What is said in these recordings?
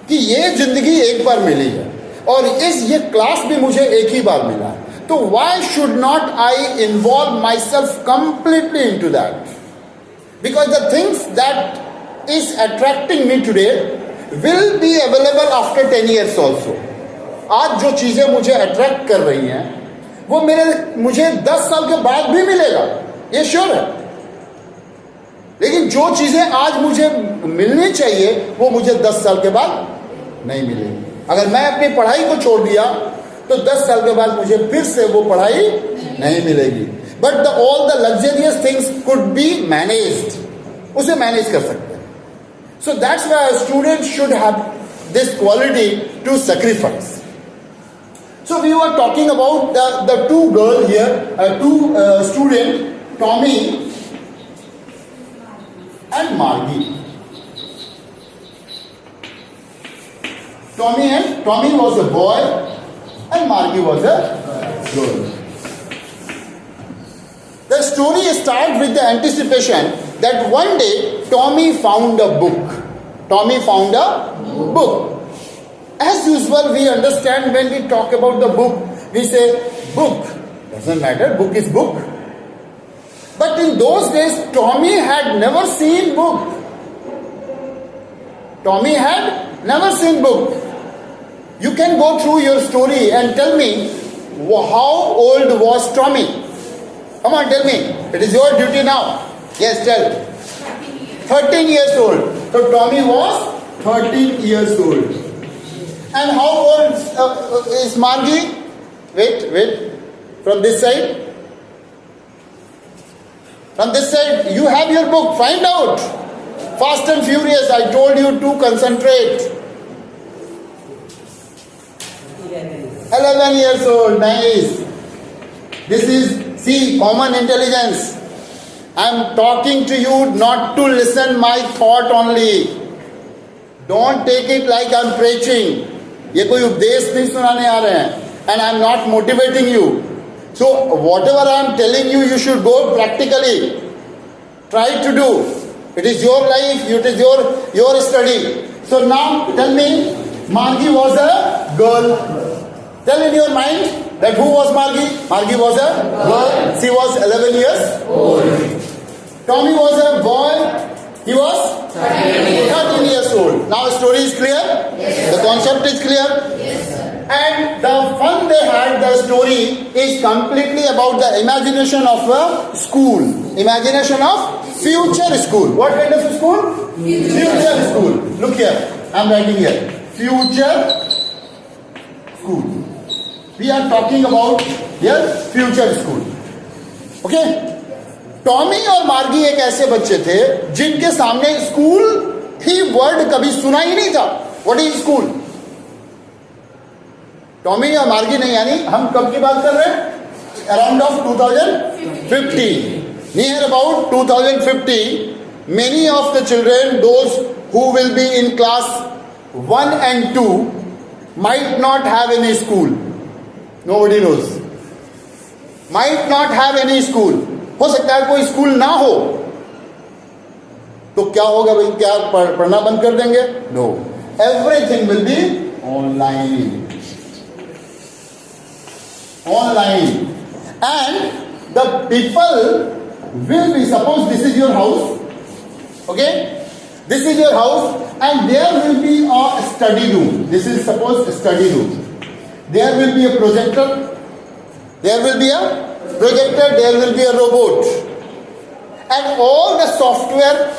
कि ये जिंदगी एक बार मिली है और ये क्लास भी मुझे एक ही बार मिला है, तो why should not I involve myself completely into that? Because the things that is attracting me today will be available after 10 years also. आज जो चीजें मुझे अट्रैक्ट कर रही हैं वो मुझे 10 साल के बाद भी मिलेगा, ये श्योर है. लेकिन जो चीजें आज मुझे मिलनी चाहिए वो मुझे 10 साल के बाद नहीं मिलेगी. अगर मैं अपनी पढ़ाई को छोड़ दिया तो 10 साल के बाद मुझे फिर से वो पढ़ाई नहीं मिलेगी. But all the luxurious things could be managed, उसे मैनेज कर सकते हैं. So that's why student should have this quality to sacrifice. So we were talking about the two girls here, two students, Tommy and Margie. Tommy was a boy and Margie was a girl. The story starts with the anticipation that one day Tommy found a book. Tommy found a book. As usual, we understand when we talk about the book, we say book. Doesn't matter, book is book. But in those days, Tommy had never seen book. Tommy had never seen book. You can go through your story and tell me how old was Tommy. Come on, tell me. It is your duty now. Yes, tell. 13 years old. So Tommy was 13 years old. And how old is Margie? Wait. From this side. From this side, you have your book. Find out. Fast and Furious. I told you to concentrate. 11 years old. Nice. This is, see, common intelligence. I am talking to you not to listen my thought only. Don't take it like I am preaching. ये कोई उपदेश नहीं सुनाने आ रहे हैं. And I am not motivating you. So whatever I am telling you, you should go practically. Try to do. It is your life. It is your study. So now tell me, Margie was a girl. Tell in your mind that who was Margie? Margie was a girl. She was 11 years old. Tommy was a boy. He was 13 years old. Now the story is clear? Yes. The concept is clear? Yes, sir. And the fun they had, the story is completely about the imagination of a school. Imagination of future school. What kind of school? Future school. Look here. I am writing here. Future school. We are talking about here future school. Okay? Tommy और मार्गी एक ऐसे बच्चे थे जिनके सामने school ही word कभी सुना ही नहीं था. What is school? टॉमी और मार्गी नहीं, यानी हम कब की बात कर रहे हैं? Around of 2050. Near about 2050, many of the children, those who will be in class 1 and 2 might not have any school. Nobody knows. Might not have any school. हो सकता है कोई स्कूल ना हो. तो क्या होगा भाई? क्या पढ़ना बंद कर देंगे? No. Everything will be online. And the people will be, suppose this is your house. Okay? This is your house and there will be a study room. This is suppose a study room. There will be a projector. There will be a projector, there will be a robot, and all the softwares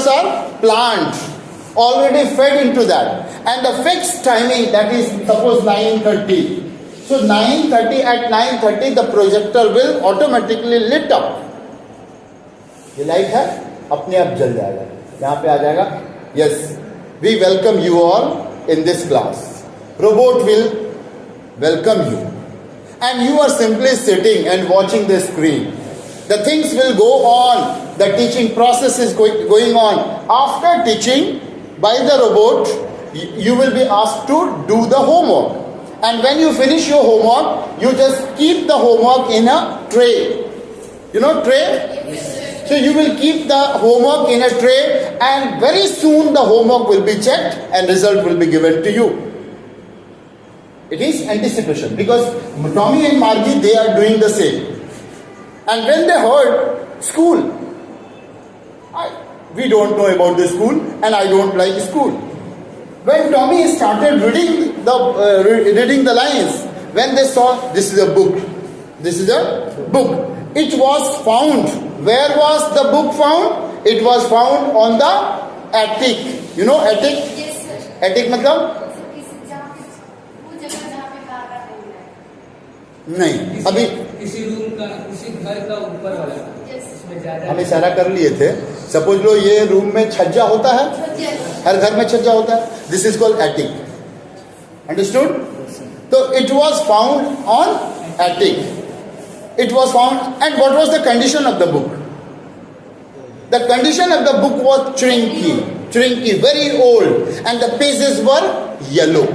are planned, already fed into that, and the fixed timing, that is suppose 9:30. So 9:30, at 9:30 the projector will automatically lit up. ये light है, अपने आप जल जाएगा. यहाँ पे आ जाएगा. Yes, we welcome you all in this class. Robot will welcome you. And you are simply sitting and watching the screen. The things will go on. The teaching process is going on. After teaching by the robot, you will be asked to do the homework. And when you finish your homework, you just keep the homework in a tray. You know tray? Yes, sir. So you will keep the homework in a tray and very soon the homework will be checked and result will be given to you. It is anticipation because Tommy and Margie, they are doing the same. And when they heard school, we don't know about the school and I don't like school. When Tommy started reading the lines, when they saw this is a book, this is a book. It was found. Where was the book found? It was found on the attic. You know attic? Yes, sir. Attic मतलब? नहीं अभी किसी room का किसी घर का ऊपर वाला इसमें ज्यादा हम इशारा कर लिए थे. सपोज लो ये रूम में छज्जा होता है, हर घर में छज्जा होता है. This is called attic. Understood? तो it was found on attic. It was found, and what was the condition of the book? The condition of the book was shrinky, very old, and the pages were yellow.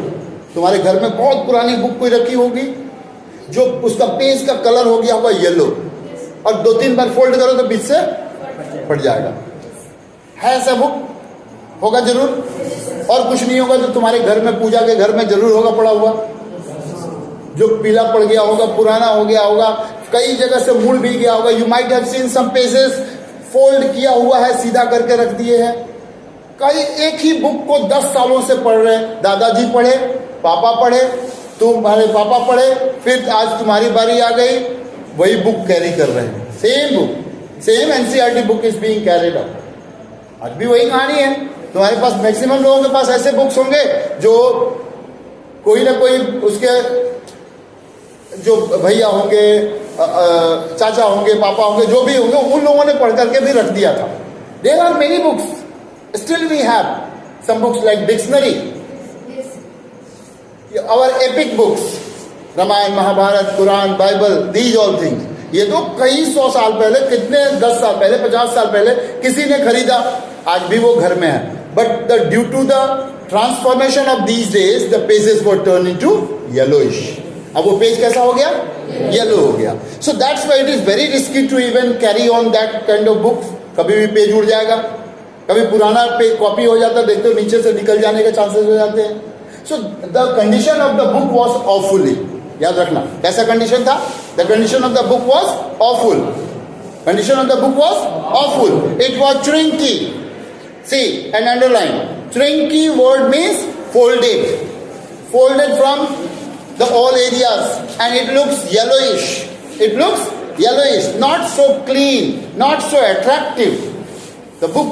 तुम्हारे घर में बहुत पुरानी book कोई रखी होगी जो उसका पेज का कलर हो गया होगा येलो, और 2-3 बार फोल्ड करो तो बीच से फट जाएगा. है ऐसा बुक? होगा जरूर. और कुछ नहीं होगा तो तुम्हारे घर में, पूजा के घर में जरूर होगा पड़ा हुआ, जो पीला पड़ गया होगा, पुराना हो गया होगा, कई जगह से मुड़ भी गया होगा. You might have seen some pages fold किया हुआ है, सीधा करके रख दिए हैं. कई एक ही बुक को 10 सालों से पढ़ रहे हैं. दादाजी पढ़े, पापा पढ़े, तुम्हारे पापा पढ़े, फिर आज तुम्हारी बारी आ गई, वही बुक कैरी कर रहे हैं. Same book, same NCERT book is being carried out. आज भी वही कहानी है. तुम्हारे पास मैक्सिमम लोगों के पास ऐसे बुक्स होंगे जो कोई ना कोई उसके जो भैया होंगे, चाचा होंगे, पापा होंगे, जो भी होंगे, उन लोगों ने पढ़ करके भी रख दिया था. There are many books. Still we have some books like dictionary, our epic books, Ramayana, Mahabharata, Quran, Bible, these all things. ये तो कई 100 साल पहले, कितने 10 साल पहले, 50 साल पहले किसी ने खरीदा, आज भी वो घर में है. But due to the transformation of these days the pages were turn into yellowish. अब वो पेज कैसा हो गया? येलो हो गया. So that's why it is very risky to even carry on that kind of books. कभी भी page उड़ जाएगा, कभी पुराना कॉपी हो जाता है, देखते हो नीचे से निकल जाने के चांसेस हो जाते हैं. So the condition of the book was awfully. याद रखना कैसा कंडीशन था? The condition of the book was awful. Condition of the book was awful. It was shrinky. See and underline. Shrinky word means folded. Folded from the all areas, and it looks yellowish. It looks yellowish, not so clean, not so attractive. The book,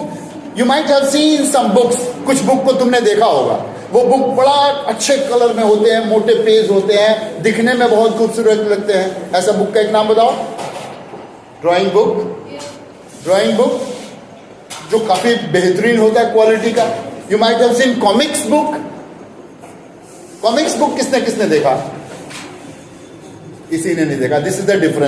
you might have seen some books. कुछ book को तुमने देखा होगा, वो book बड़ा अच्छे colour में होते हैं, मोटे पेज होते हैं, दिखने में बहुत खूबसूरत लगते हैं. ऐसा बुक का एक नाम बताओ. Drawing book. ड्राइंग बुक जो काफी बेहतरीन होता है क्वालिटी का. You might have scene comics book. Comics book किसने किसने देखा? किसी ने नहीं देखा. This is the difference.